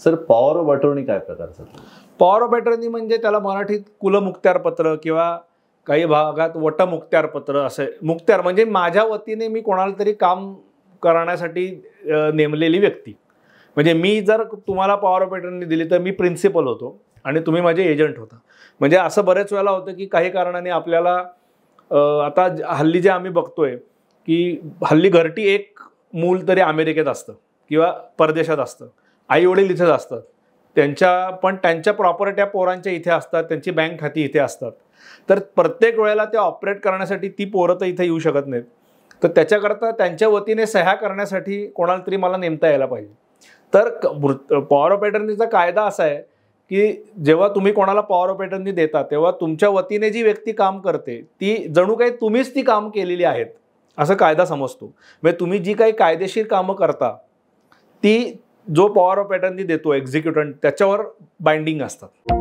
Sir power of attorney काय प्रकारचं? Power of attorney म्हणजे त्याला मराठीत कुलमुक्त्यारपत्र किंवा काही भागात वटमुक्त्यारपत्र असे. मुक्त्यार म्हणजे माझ्या वतीने मी कोणाला तरी काम करण्यासाठी नेमलेली व्यक्ती. म्हणजे मी जर तुम्हाला पॉवर ऑफ अटॉर्नी दिली तर मी प्रिन्सिपल होतो आणि तुम्ही माझे एजंट होता. म्हणजे असं बरेच वेळेला होतं की काही कारणाने आपल्याला आता हल्ली जे आम्ही बघतोय की हल्ली घरटी एक मूल तरी अमेरिकेत असतं किंवा परदेशात असतं, आई वडील इथेच असतात, त्यांच्या प्रॉपर्ट्या पोरांच्या इथे असतात, त्यांची बँक खाती इथे असतात. तर प्रत्येक वेळेला ते ऑपरेट करण्यासाठी ती पोरं तर इथे येऊ शकत नाहीत. तर त्याच्याकरता त्यांच्या वतीने सह्या करण्यासाठी कोणाला तरी मला नेमता यायला पाहिजे. तर पॉवर ऑफ अटॉर्नीचा कायदा असा आहे की जेव्हा तुम्ही कोणाला पॉवर ऑफ अटॉर्नी देता तेव्हा तुमच्या वतीने जी व्यक्ती काम करते ती जणू काही तुम्हीच ती काम केलेली आहेत असं कायदा समजतो. म्हणजे तुम्ही जी काही कायदेशीर कामं करता ती जो पॉवर ऑफ अटॉर्नी देतो एक्झिक्युटंट त्याच्यावर बाइंडिंग असतात.